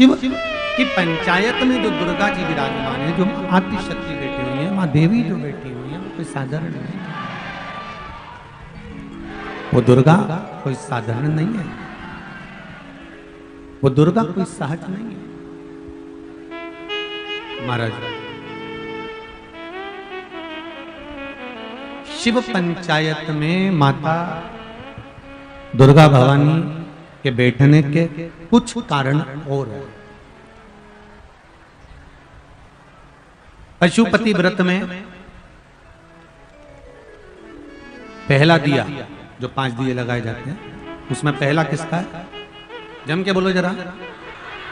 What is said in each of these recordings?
शिव की पंचायत में जो दुर्गा जी विराजमान है, जो आदि शक्ति बैठी हुई है, माँ देवी जो बैठी हुई है, वो कोई साधारण नहीं है। वो दुर्गा कोई साधारण नहीं है, वो दुर्गा कोई सहज नहीं है। महाराज शिव पंचायत में माता दुर्गा भवानी के बैठने के कुछ कारण और है। पशुपति व्रत में पहला दिया, जो 5 दिए लगाए जाते हैं, उसमें पहला किसका है? जम के बोलो जरा,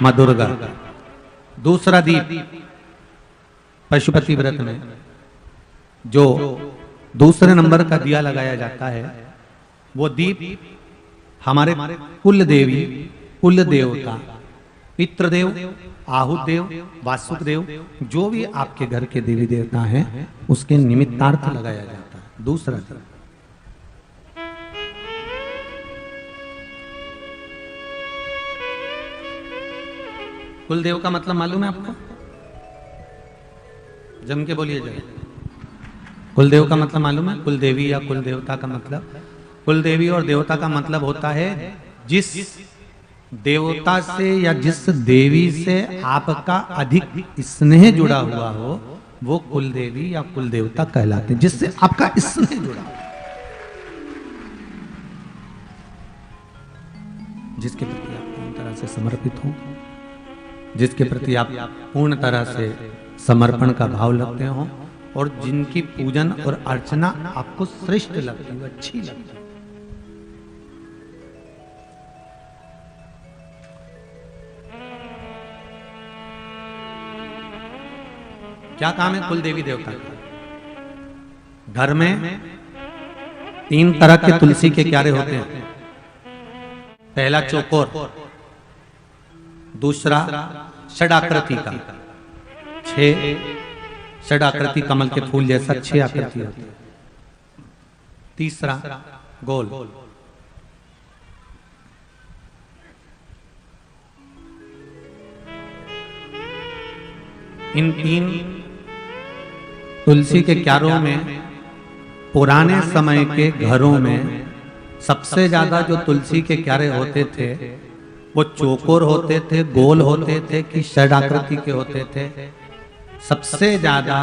मां दुर्गा। दूसरा दीप पशुपति व्रत में जो दूसरे नंबर का दिया लगाया जाता है, वो दीप हमारे कुल देवी, कुल देवता, पितृदेव, आहुत देव, वासुक देव, जो भी आपके घर के देवी देवता हैं, उसके निमित्तार्थ लगाया जाता है। दूसरा दीप कुल देव का मतलब मालूम है आपको? जम के बोलिए जरा। कुल देव का मतलब मालूम है? कुल देवी या कुल देवता का मतलब? कुल देवी और देवता का मतलब होता है जिस देवता से या जिस देवी से आपका अधिक स्नेह जुड़ा हुआ हो, वो कुल देवी या कुल देवता कहलाते हैं, जिससे आपका स्नेह जुड़ा हो, जिसके प्रति आप पूर्ण तरह से समर्पित हो, जिसके प्रति आप पूर्ण तरह से समर्पण का भाव लगते हो, और जिनकी पूजन और अर्चना आपको श्रेष्ठ लगती है, अच्छी लगती है। क्या काम है कुल देवी देवता का? घर में 3 तरह के तुलसी के क्यारे होते हैं। पहला चौकोर, दूसरा षडाकृति का, 6 षडाकृति कमल के फूल जैसा 6 आकृति होती है। तीसरा गोल। इन 3 तुलसी के क्यारों में पुराने समय के घरों में सबसे ज्यादा जो तुलसी के क्यारे होते थे, वो चौकोर होते थे, गोल होते थे कि षडाकृति के होते थे। सबसे ज्यादा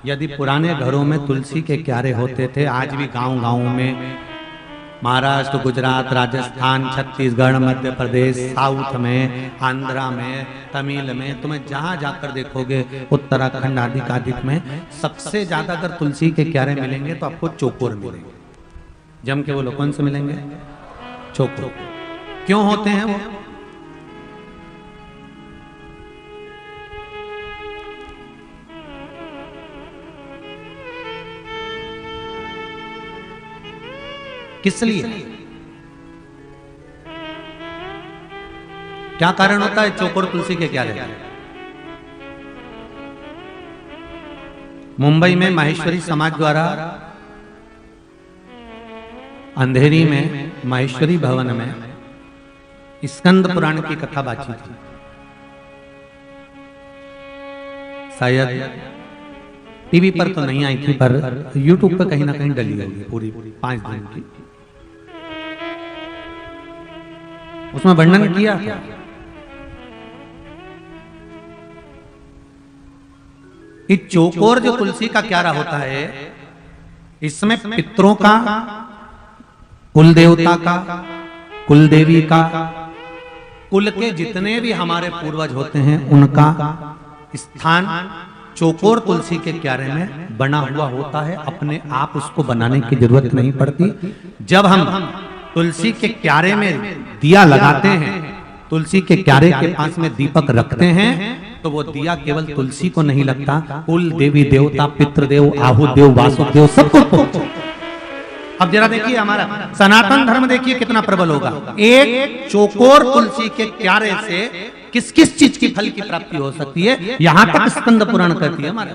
यदि पुराने घरों में तुलसी के क्यारे होते थे, आज भी गांव-गांव में, महाराष्ट्र, गुजरात, राजस्थान, छत्तीसगढ़, मध्य प्रदेश, साउथ में, आंध्रा में, तमिल में, तुम्हें जहां जाकर देखोगे, उत्तराखंड आदि आदि में सबसे ज्यादा अगर तुलसी के क्यारे मिलेंगे तो आपको चौकोर मिलेंगे। जम के बोलो, कौन से मिलेंगे? चौकोर। क्यों होते हैं वो? किस लिए? क्या कारण होता है चौकोर तुलसी के क्यारे? मुंबई में माहेश्वरी समाज द्वारा अंधेरी में माहेश्वरी भवन में स्कंद पुराण की कथा बाची थी। शायद टीवी पर तो नहीं आई थी, पर यूट्यूब पर कहीं ना कहीं डली हुई है, पूरी 5 दिन की। उसमें वर्णन किया था कि चौकोर जो तुलसी का क्यारा होता है, इसमें पितरों का, कुल देवता का, कुल देवी का, कुल के जितने भी हमारे पूर्वज होते हैं, उनका स्थान चौकोर तुलसी के क्यारे में बना हुआ होता है। अपने आप उसको बनाने की जरूरत नहीं पड़ती। जब हम तुलसी के क्यारे में दिया लगाते हैं, तुलसी के क्यारे के पास में दीपक रखते हैं, तो वो दिया केवल तुलसी को नहीं लगता, कुल देवी देवता, पितृदेव, आहुत देव, वासुदेव देव सबको। अब जरा देखिए हमारा सनातन धर्म देखिए कितना प्रबल होगा। एक चौकोर तुलसी के क्यारे से किस किस चीज की फल की प्राप्ति हो सकती है, यहां तक स्कंद पुराण कहती है हमारे।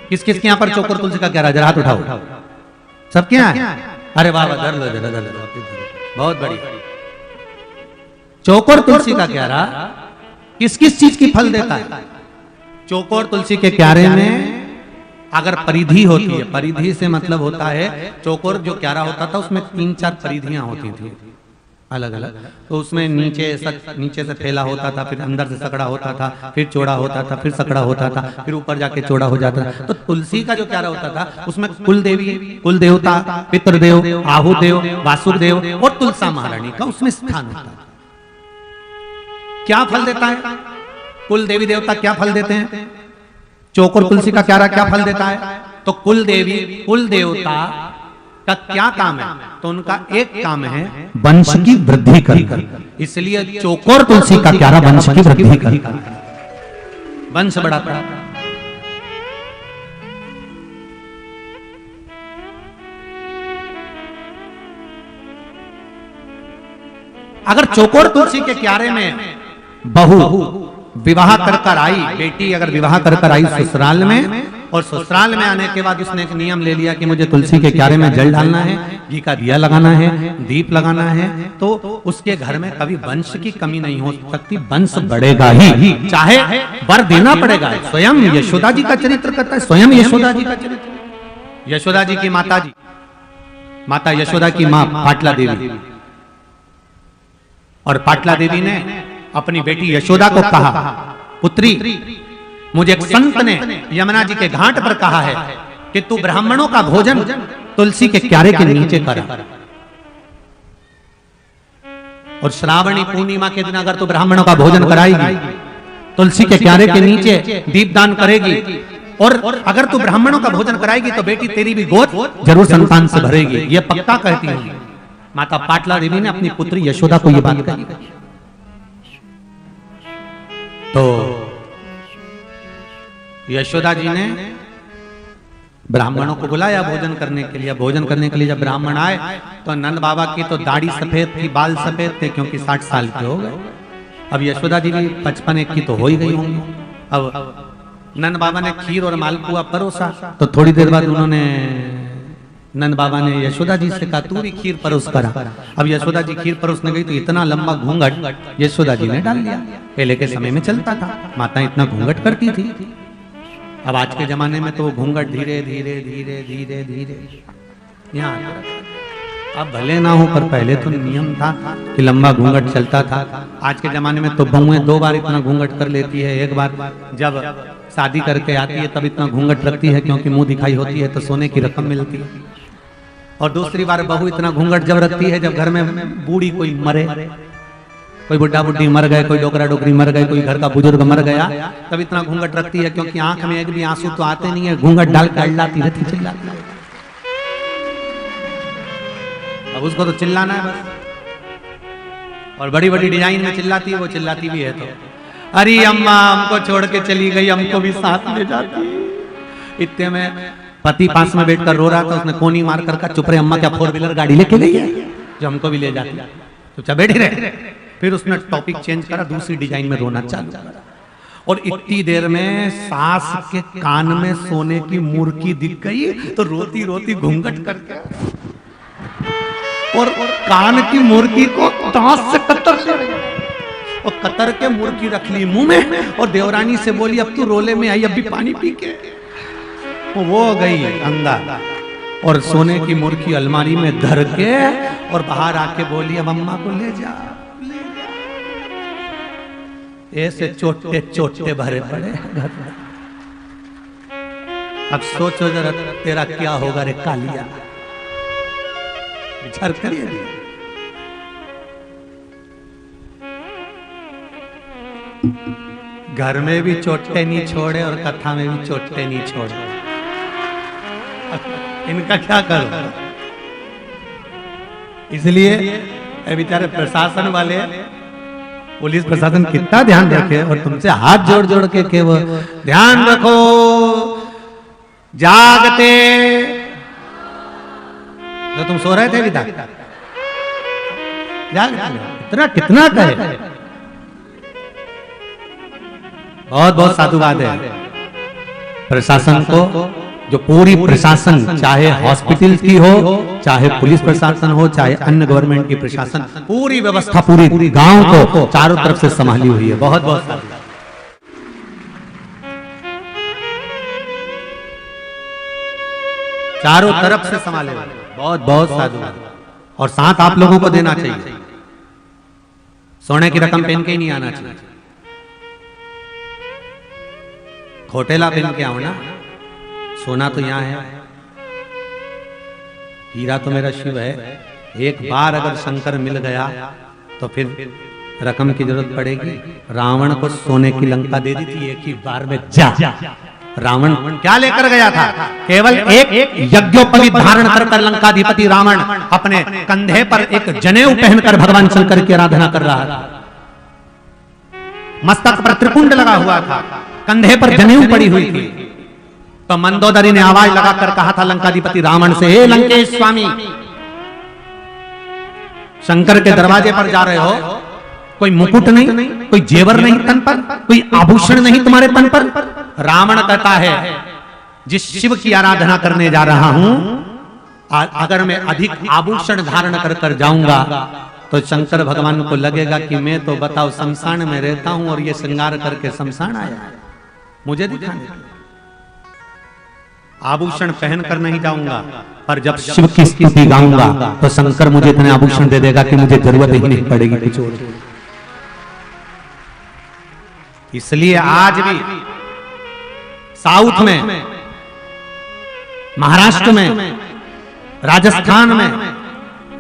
किस किस के यहां पर चौकोर तुलसी का क्यारा? जरा हाथ उठाओ, सबके यहां? अरे वाह, धर लो जरा, धर लो, बहुत बढ़िया। चौकोर तुलसी का क्यारा किस किस चीज की फल देता है? चौकोर तुलसी के क्यारे में अगर परिधि होती है, परिधि से मतलब होता है, चौकोर जो क्यारा होता था उसमें 3-4 परिधियां होती थी अलग अलग, तो उसमें नीचे से फैला होता था, फिर अंदर से सकड़ा होता था, फिर चौड़ा होता था, फिर सकड़ा होता था, फिर ऊपर जाके चौड़ा हो जाता था। तो तुलसी का जो क्यारा होता था उसमें कुल देवी, कुल देवता, पितृदेव, आहुदेव, वासुदेव और तुलसा महारानी का उसमें स्थान होता है। क्या फल देता है? कुल देवी देवता क्या फल देते हैं? चौकोर तुलसी का क्यारा क्या फल देता है? तो कुल देवी, कुल देवता का क्या काम है? तो उनका एक काम है वंश की वृद्धि करना। इसलिए चौकोर तुलसी का क्यारा वंश की वृद्धि करता है, वंश बढ़ाता है। अगर चौकोर तुलसी के क्यारे में बहू विवाह कर आई, बेटी अगर विवाह कर आई ससुराल में, और ससुराल में आने के बाद उसने एक नियम ले लिया कि मुझे तुलसी के क्यारे में जल डालना है, घी का दिया लगाना है, दीप लगाना है, तो उसके घर में कभी वंश की कमी नहीं हो सकती, वंश बढ़ेगा ही, चाहे वर देना पड़ेगा। स्वयं यशोदा जी का चरित्र करता है, स्वयं यशोदा जी का चरित्र। यशोदा जी की माता जी, माता यशोदा की मां पाटला देवी, और पाटला देवी ने अपनी बेटी यशोदा को कहा, पुत्री मुझे एक संत ने यमुना जी के घाट पर कहा है कि तू ब्राह्मणों का भोजन तुलसी के क्यारे के नीचे कर, और श्रावणी पूर्णिमा के दिन अगर तू ब्राह्मणों का भोजन कराएगी, तुलसी के क्यारे के नीचे दीपदान करेगी, और अगर तू ब्राह्मणों का भोजन कराएगी तो बेटी तेरी भी गोद जरूर संतान से भरेगी, ये पक्का कहती है माता पाटला देवी ने अपनी पुत्री यशोदा को ये बात कही। तो यशोदा जी ने ब्राह्मणों को बुलाया भोजन करने के लिए। भोजन करने के लिए जब ब्राह्मण आए तो नंद बाबा की तो दाढ़ी सफेद थी, बाल सफेद थे, क्योंकि 60 साल के हो गए। अब यशोदा जी भी 55 की तो हो ही गई होंगी। अब नंद बाबा ने खीर और मालपुआ परोसा, तो थोड़ी देर बाद उन्होंने नंद बाबा ने यशोदा जी से कहा तू भी खीर परोस करा। अब यशोदा जी खीर परोसने गई तो इतना लंबा घूंघट यशोदा जी ने डाल दिया। पहले के समय में चलता था, माता इतना घूंघट करती थी। अब आज के जमाने में तो वो घूंघट धीरे धीरे धीरे धीरे धीरे यहाँ, अब भले ना हो पर पहले तो नियम था कि लंबा घूंघट चलता था। आज के जमाने में तो बहुएं 2 बार इतना घूंघट कर लेती है। एक बार जब शादी करके आती है तब इतना घूंघट रखती है क्योंकि मुंह दिखाई होती है तो सोने की रकम मिलती है, और दूसरी बार बहू इतना घूंघट जब रखती है जब घर में बूढ़ी कोई मरे, कोई बुढ़ा बुढ़ी मर गए, कोई डोकरा डोकरी मर गए, कोई घर का बुजुर्ग मर गया, तब इतना घूंघट रखती है क्योंकि आंख में एक भी आंसू तो आते नहीं है, घूंघट डाल कर चिल्लाती रहती, चिल्लाती। अब उसको तो चिल्लाना है बस, और बड़ी बड़ी डिजाइन में चिल्लाती है, वो चिल्लाती भी है तो अरे अम्मा हमको छोड़ के चली गई, हमको भी साथ ले जाती। इतने में पति पास में बैठकर रो रहा था, उसने कोनी मार कर चुप रहे अम्मा, क्या 4 व्हीलर गाड़ी लेके गई है जो हमको भी ले जाती, तो बैठे रहे। फिर उसने टॉपिक चेंज करा, दूसरी डिजाइन में रोना चालू करा, और इतनी देर में सास के कान में सोने की मुर्की दिख गई तो रोती रोती घूंघट करके और कान की मुर्की को दांत से कतर ले रही, और कतर के मुर्की रख ली मुंह में, और देवरानी से बोली अब तू रोले में आई, अब भी पानी पी के। वो गई अंदर और सोने की मुर्की अलमारी में धर के और बाहर आके बोली अब अम्मा को ले जा, ले जा। ऐसे चोटे चोटे भरे पड़े घर में। अब सोचो जरा तेरा क्या होगा रे कालिया, विचार करिए। घर में भी चोटे नहीं छोड़े और कथा में भी चोटे नहीं छोड़े, इनका क्या करो। इसलिए बेचारे प्रशासन वाले, पुलिस प्रशासन कितना ध्यान रखे, और तुमसे हाथ जोड़ जोड़ के वो ध्यान रखो, जागते तो तुम सो रहे थे अभी तक, इतना कितना कहे। बहुत बहुत साधुवाद है प्रशासन को जो पूरी प्रशासन, चाहे हॉस्पिटल की हो, चाहे पुलिस प्रशासन हो, चाहे अन्य गवर्नमेंट की प्रशासन, पूरी व्यवस्था पूरी गांव को चारों तरफ से संभाली हुई है। बहुत बहुत साधु, चारों तरफ से संभाले, बहुत बहुत साधु। और साथ आप लोगों को देना चाहिए, सोने की रकम पहन के ही नहीं आना चाहिए, खोटेला पहन के आओ ना। सोना तो यहां है, हीरा तो मेरा शिव है। एक बार अगर शंकर मिल गया तो फिर रकम की जरूरत पड़ेगी। रावण को सोने की लंका दे दी थी एक ही बार में, जा। रावण क्या लेकर गया था? केवल एक यज्ञोपवीत धारण कर लंकाधिपति रावण अपने कंधे पर एक जनेऊ पहनकर भगवान शंकर की आराधना कर रहा था। मस्तक पर त्रिपुंड लगा हुआ था, कंधे पर जनेऊ पड़ी हुई थी। तो मंदोदरी ने आवाज लगाकर कहा था लंकाधिपति रावण से, हे लंकेश स्वामी, शंकर के दरवाजे पर जा रहे हो, कोई मुकुट नहीं, कोई जेवर नहीं तन पर, कोई आभूषण नहीं तुम्हारे तन पर। रावण कहता है, जिस शिव की आराधना करने जा रहा हूं, अगर मैं अधिक आभूषण धारण कर कर जाऊंगा तो शंकर भगवान को लगेगा कि मैं तो बताओ शमशान में रहता हूं और ये श्रृंगार करके शमशान आया, मुझे दिखाने। आभूषण पहनकर नहीं जाऊंगा, पर जब शिव की स्तुति गाऊंगा तो शंकर मुझे इतने आभूषण दे देगा कि मुझे जरूरत ही नहीं पड़ेगी कुछ और। इसलिए आज भी साउथ में, महाराष्ट्र में, राजस्थान में,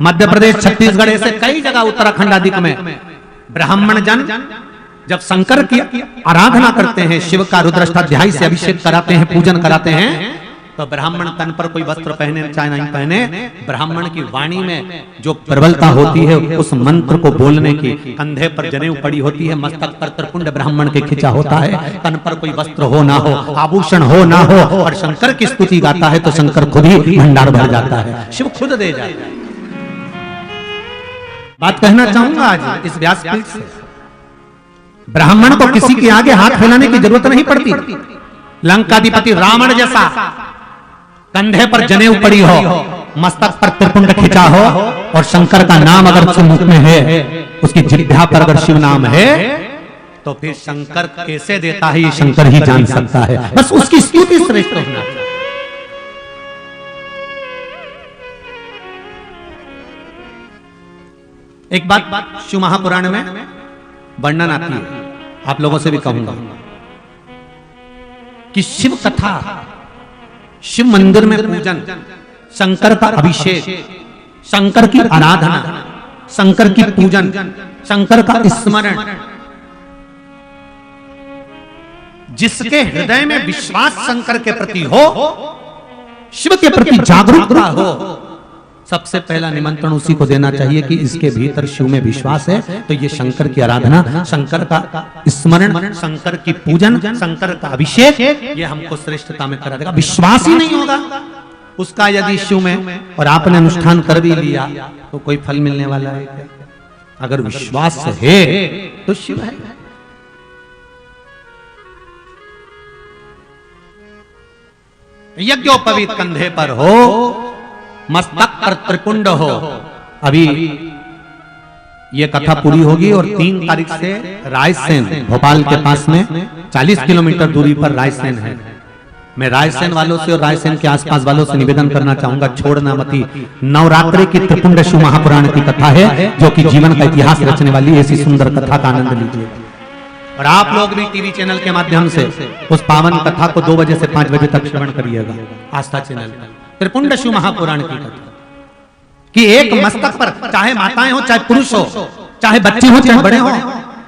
मध्य प्रदेश, छत्तीसगढ़, ऐसे कई जगह, उत्तराखंड आदि में ब्राह्मण जन जब शंकर की आराधना करते हैं, शिव का रुद्राष्टाध्याय से अभिषेक कराते हैं, पूजन कराते हैं, तो ब्राह्मण तन पर कोई वस्त्र पहने चाहे नहीं पहने, ब्राह्मण की वाणी में जो प्रबलता होती है, उस मंत्र को बोलने की, कंधे पर जनेऊ पड़ी होती है, मस्तक पर त्रिपुंड ब्राह्मण के खिंचा होता है, तन पर कोई वस्त्र हो ना हो, आभूषण हो ना हो, और शंकर की स्तुति गाता है तो शंकर खुद ही भंडार भर जाता है, शिव खुद दे जाता है। बात कहना चाहूंगा आज इस व्यासपीठ से, ब्राह्मण को किसी के आगे हाथ फैलाने की जरूरत नहीं पड़ती। लंकाधिपति रावण जैसा कंधे पर जनेऊ पड़ी हो, मस्तक पर त्रिपुंड खिंचा हो, और शंकर का नाम अगर उसके मुख में है, उसकी जिह्वा पर अगर शिव नाम है, तो फिर शंकर कैसे देता है ये शंकर ही जान सकता है। बस उसकी स्तुति श्रेष्ठ होना चाहिए। एक बात शिव महापुराण में वर्णन आती है, आप लोगों से भी कहूंगा कि शिव कथा, शिव मंदिर में पूजन, शंकर का अभिषेक, शंकर की आराधना, शंकर की पूजन, शंकर का स्मरण, जिसके हृदय में विश्वास शंकर के प्रति हो, शिव के प्रति जागरूकता हो, सबसे पहला निमंत्रण उसी को देना चाहिए कि इसके भीतर शिव में विश्वास है, तो ये शंकर की आराधना, शंकर का स्मरण, शंकर की पूजन, शंकर का अभिषेक, ये हमको श्रेष्ठता में करा देगा। विश्वास ही नहीं होगा उसका यदि शिव में, और आपने अनुष्ठान कर भी लिया तो कोई फल मिलने वाला है क्या? अगर विश्वास है तो शिव है। यज्ञोपवीत कंधे पर हो, मस्तक पर त्रिपुंड हो। अभी ये कथा पूरी होगी और 3 तारीख से रायसेन, भोपाल के पास में 40 किलोमीटर दूरी पर रायसेन है। मैं रायसेन वालों से और रायसेन के आसपास वालों से निवेदन करना चाहूंगा, छोड़ना मती। नवरात्रि की त्रिपुंड शिव महापुराण की कथा है, जो कि जीवन का इतिहास रचने वाली ऐसी सुंदर कथा का आनंद लीजिए। और आप लोग भी टीवी चैनल के माध्यम से उस पावन कथा को 2 बजे से 5 बजे तक श्रवण करिएगा, आस्था चैनल पर। त्रिपुंड शिव महापुराण की कथा कि एक मस्तक पर, चाहे माताएं हो, चाहे पुरुष हो, चाहे बच्चे हो, चाहे बड़े हो,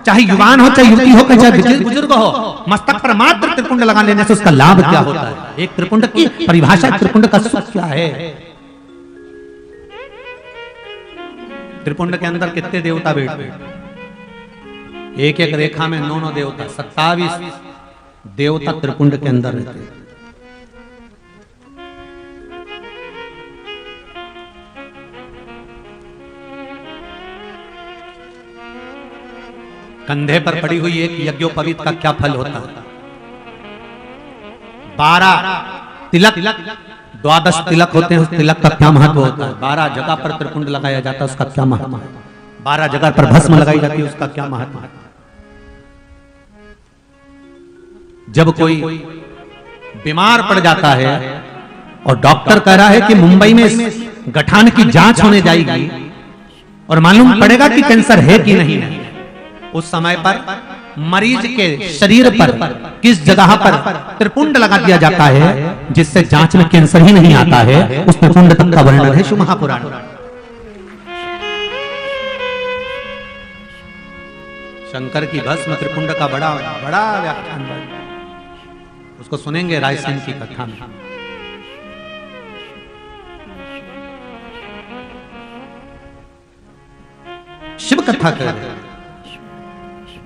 चाहे युवान हो, चाहे युवती हो, चाहे बुजुर्ग हो, मस्तक पर मात्र त्रिपुंड लगा लेने से उसका लाभ क्या होता है? एक त्रिपुंड की परिभाषा, त्रिपुंड का सुख क्या है? त्रिपुंड के अंदर कितने देवता बैठते? एक एक रेखा में 9 देवता, 27 देवता त्रिपुंड के अंदर रहते हैं। कंधे पर पड़ी हुई एक यज्ञोपवीत का क्या फल होता है? 12 तिलक, 12 तिलक होते हैं, उस तिलक का क्या महत्व होता है? 12 जगह पर त्रिपुंड लगाया जाता है, उसका क्या महत्व है? 12 जगह पर भस्म लगाई जाती है, उसका क्या महत्व है? जब कोई बीमार पड़ जाता है और डॉक्टर कह रहा है कि मुंबई में इस गठान की जांच होने जाएगी और मालूम पड़ेगा कि कैंसर है कि नहीं है, उस समय पर मरीज के शरीर पर किस जगह पर त्रिपुंड लगा दिया जाता है जिससे जांच में कैंसर ही नहीं आता है, उस त्रिपुंड तक का वर्णन है शिव महापुराण। शंकर की भस्म त्रिपुंड का बड़ा बड़ा व्याख्यान, उसको सुनेंगे रायसेन की कथा में। शिव कथा कर रहे,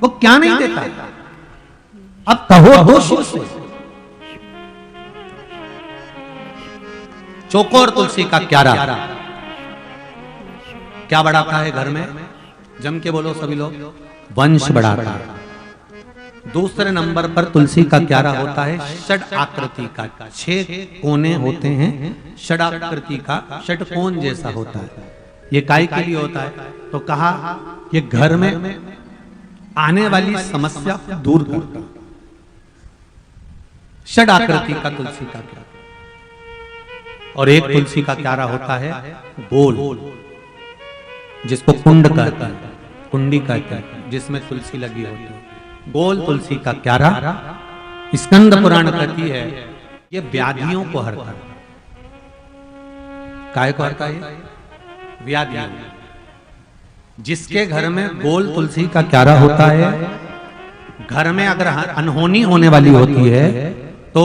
वो क्या नहीं देता? अब कहो दो शिव से। चौकोर तुलसी का क्यारा क्या बढ़ाता है घर में? जम के बोलो सभी लोग, वंश बढ़ाता है। दूसरे नंबर पर तुलसी का क्यारा होता है षड आकृति का, 6 कोने होते हैं, षड आकृति का, षटकोण जैसा होता है। ये काय के लिए होता है? तो कहा ये घर में आने वाली समस्या दूर करता। षड आकृति का तुलसी का क्यारा। और एक तुलसी का क्यारा होता है गोल, जिसको कुंड कहते हैं, कुंडी कहते हैं, जिसमें तुलसी लगी होती है। गोल तुलसी का क्यारा स्कंद पुराण कहती है ये व्याधियों को हरता है। काय को हरता है? व्याधियों। जिसके घर में गोल तुलसी का क्यारा होता है, घर में अगर अनहोनी होने वाली होती है तो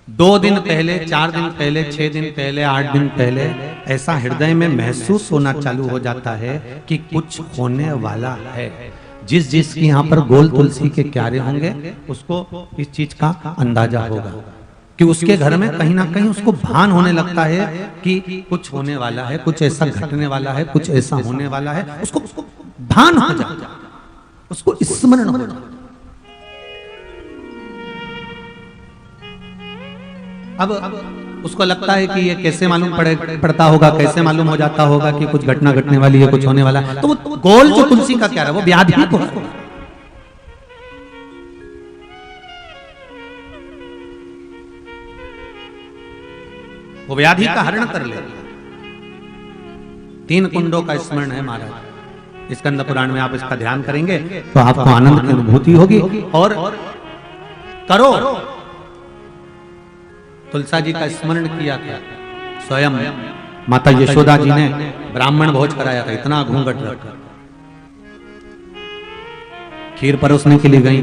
2 दिन पहले, 4 दिन पहले, 6 दिन पहले, 8 दिन पहले ऐसा हृदय में महसूस होना चालू हो जाता है कि कुछ होने वाला है। जिसकी यहाँ पर गोल तुलसी के क्यारे होंगे उसको इस चीज का अंदाजा होगा कि उसके घर में कहीं ना कहीं उसको भान होने लगता है कि कुछ होने वाला है, कुछ ऐसा घटने वाला है, कुछ ऐसा होने वाला है। उसको भान हो जाता है, उसको स्मरण हो जाता है। अब उसको लगता है कि ये कैसे मालूम पड़ता होगा, कैसे मालूम हो जाता होगा कि कुछ घटना घटने वाली है, कुछ होने वाला है। तो वो गोल जो तुलसी का क्यारा, वो व्याधि को वो व्याधि का हरण कर ले। 3 कुंडों का स्मरण है महाराज, स्कंद पुराण में आप इसका ध्यान करेंगे तो आपको आनंद की अनुभूति होगी। और करो, तुलसा जी का स्मरण किया था, स्वयं माता यशोदा जी ने ब्राह्मण भोज कराया था, इतना घूंघट रखा, खीर परोसने के लिए गई।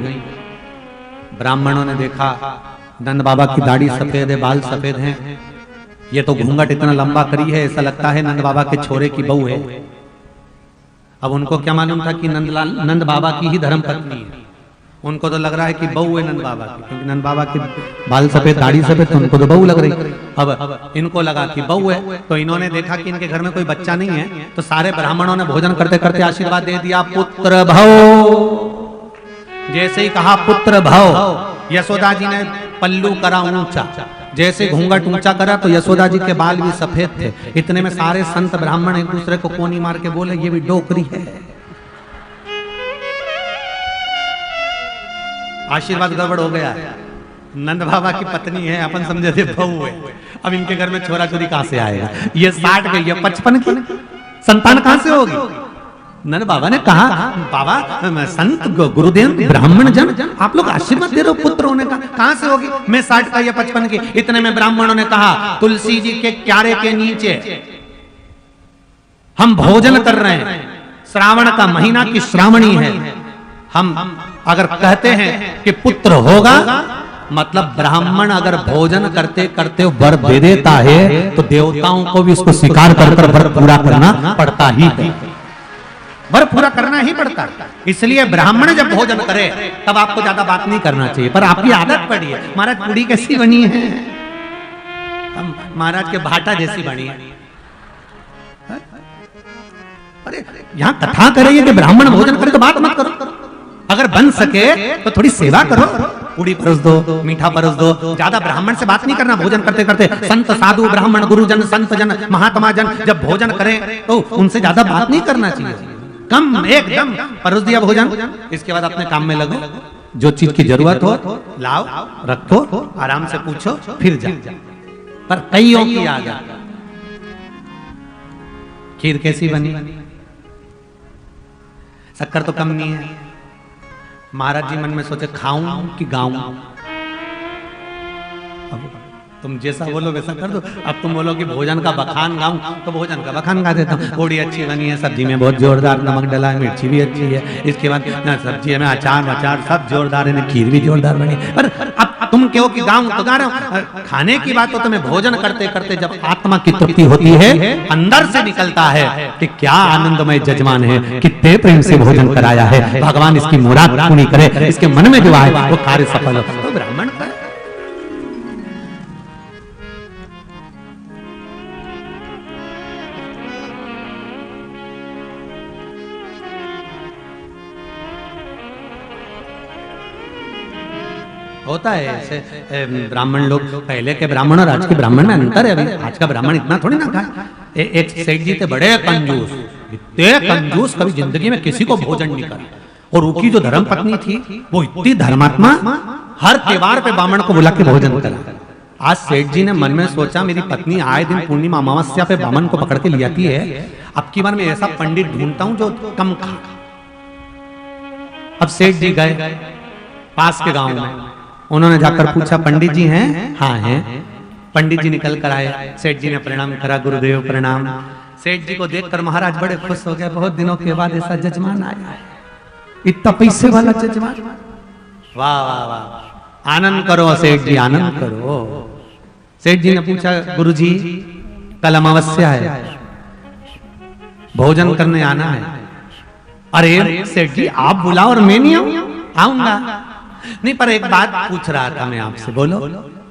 ब्राह्मणों ने देखा नंद बाबा की दाढ़ी सफेद है, बाल सफेद हैं, ये तो घूंघट इतना लंबा करी है, ऐसा लगता है नंद बाबा के छोरे की बहू है। अब उनको क्या मालूम था कि नंद बाबा की ही धर्म पत्नी है। उनको तो लग रहा है कि बहू है नंद बाबा की, क्योंकि नंद बाबा के बाल सफेद, दाढ़ी सफेद, तो उनको तो बहू लग रही। अब इनको लगा कि बहू है, तो इन्होंने देखा कि इनके घर में कोई बच्चा नहीं है, तो सारे ब्राह्मणों ने भोजन करते करते आशीर्वाद दे दिया, पुत्र भव। जैसे ही कहा पुत्र भव, यशोदा जी ने पल्लू करा ऊंचा, जैसे घूंघट ऊंचा करा तो यशोदा जी के बाल भी सफेद थे। इतने में सारे संत ब्राह्मण एक दूसरे को कोनी मार के बोले ये भी डोकरी है। आशीर्वाद गड़बड़ हो गया। नंद बाबा की पत्नी है, अपन समझे थे बहू है, अब इनके घर में छोरा चोरी कहां से आएगा? ये 60 गई है, 55 की संतान कहां से होगी? नंद बाबा ने कहा बाबा संत गुरुदेव ब्राह्मण जन आप लोग आशीर्वाद दे रहे हो पुत्र होने का, कहां से होगी? मैं 60 का या 55 की। इतने में ब्राह्मणों ने कहा तुलसी जी के क्यारे के नीचे हम भोजन कर रहे हैं, श्रावण का महीना की श्रावणी है, हम अगर कहते हैं कि पुत्र होगा, मतलब ब्राह्मण अगर भोजन करते करते वर दे देता है तो देवताओं को भी उसको स्वीकार कर वर पूरा करना पड़ता ही है, वर पूरा करना ही पड़ता है। इसलिए ब्राह्मण जब भोजन करे तब आपको ज्यादा बात नहीं करना चाहिए, पर आपकी आदत पड़ी है। महाराज पूड़ी कैसी बनी है? हम महाराज के भाटा जैसी बनी है। अरे यहाँ कथा करे कि ब्राह्मण भोजन करे तो बात मत करो, अगर बन सके तो थोड़ी सेवा करो। पूड़ी परस दो, मीठा परस दो। ज्यादा ब्राह्मण से बात नहीं करना भोजन करते करते। संत साधु ब्राह्मण गुरुजन संत जन महात्मा जन जब भोजन करें तो उनसे ज्यादा बात नहीं करना चाहिए। कम एकदम परस दिया भोजन, इसके बाद अपने काम में लगो। जो चीज की जरूरत हो लाओ, रखो, आराम से पूछो, फिर जा। पर कईयों की आदत, खीर कैसी बनी, शक्कर तो कम नहीं है। महाराज जी मन में सोचे खाऊं कि गाऊं। अब तुम जैसा बोलो वैसा कर दो। अब तुम बोलो कि भोजन का बखान गाऊं तो भोजन का बखान गा देता हूँ। पूड़ी अच्छी बनी है, सब्जी में बहुत जोरदार नमक डला है, मिर्ची भी अच्छी है, इसके बाद सब्जी में अचार वचार सब जोरदार है, खीर भी जोरदार बनी। पर अब तुम कहो कि गाऊं तो गा रहा हूं। खाने की बात तो तुम्हें भोजन करते करते जब आत्मा की तृप्ति होती है, अंदर से निकलता है कि क्या आनंदमय जजमान है, कितने प्रेम से भोजन कराया है, भगवान इसकी मुराद पूरी करे, इसके मन में जो आए वो कार्य सफल हो। तो ब्राह्मण का होता है ऐसे। ब्राह्मण लोग, पहले के ब्राह्मण और आज के ब्राह्मण में अंतर है। अभी आज का ब्राह्मण इतना थोड़ी ना खाए। एक सेठ जी थे बड़े कंजूस, इतने कंजूस, कभी जिंदगी में किसी को भोजन नहीं करे। और उनकी जो धर्म पत्नी थी वो इतनी धर्मात्मा, हर त्योहार पे ब्राह्मण को बुला के भोजन करा। आज सेठ जी ने मन में सोचा मेरी पत्नी आए दिन पूर्णिमा अमावस्या पे ब्राह्मण को पकड़ के ले आती है, अब की बार मैं ऐसा पंडित ढूंढता हूं जो कम खा। अब सेठ जी गए पास के गांव में, उन्होंने जाकर पूछा पंडित जी हैं? हाँ हैं। पंडित जी निकल कर आए, सेठ जी ने प्रणाम करा, गुरुदेव प्रणाम। सेठ जी को देखकर महाराज बड़े खुश हो गए, बहुत दिनों के बाद ऐसा जजमान आया है, इतना पैसे वाला जजमान। वाह वाह वाह, आनंद करो सेठ जी, आनंद करो। सेठ जी ने पूछा गुरुजी कल अमावस्या है, भोजन करने आना है। अरे सेठ जी आप बुलाओ और मैं नहीं आऊंगा। नहीं पर एक बात पूछ रहा था मैं आपसे, बोलो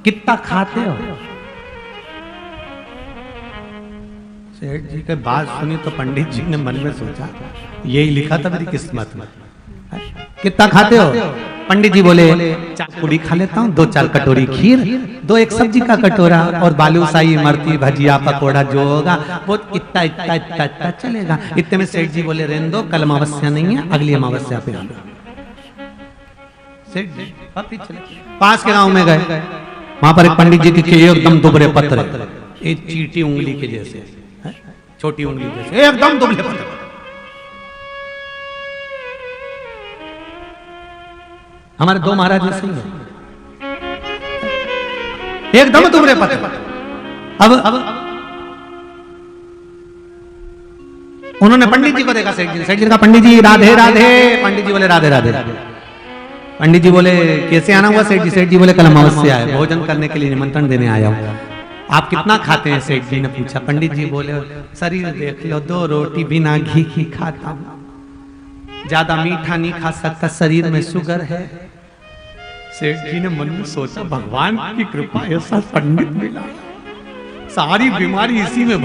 कितना खाते हो? सेठ जी की बात सुनी तो पंडित जी ने मन में सोचा यही लिखा था मेरी किस्मत में। कितना खाते हो? पंडित जी बोले 4 पूड़ी खा लेता हूँ, 2-4 कटोरी खीर, 2 एक सब्जी का कटोरा और बालूशाही इमरती भजिया पकोड़ा जो होगा वो इतना इतना इतना इतना चलेगा। इतने में सेठ जी बोले रहने दो, कल अमावस्या नहीं है, अगली अमावस्या पे आना। सेठ जी पास के गांव में गए, वहां पर एक पंडित जी के एकदम दुबरे पत्थर, एक चीटी उंगली के जैसे, छोटी उंगली जैसे, एकदम दुबले पत्थर। हमारे 2 महाराज जैसे ही एकदम दुबले पत्थर। अब उन्होंने पंडित जी को देखा, सेठ जी ने कहा पंडित जी राधे राधे। पंडित जी बोले राधे राधे। पंडित जी बोले कैसे आना हुआ? सेठ जी बोले कल अमावस्या है, भोजन करने के लिए निमंत्रण देने आया हूं। आप कितना खाते हैं? सेठ जी ने पूछा। पंडित जी बोले शरीर देख लो, 2 रोटी बिना घी की खाता हूं, ज्यादा मीठा नहीं खा सकता, शरीर में शुगर है। सेठ जी ने मन में सोचा भगवान की कृपा ऐसा पंडित मिला, सारी बीमारी इसी में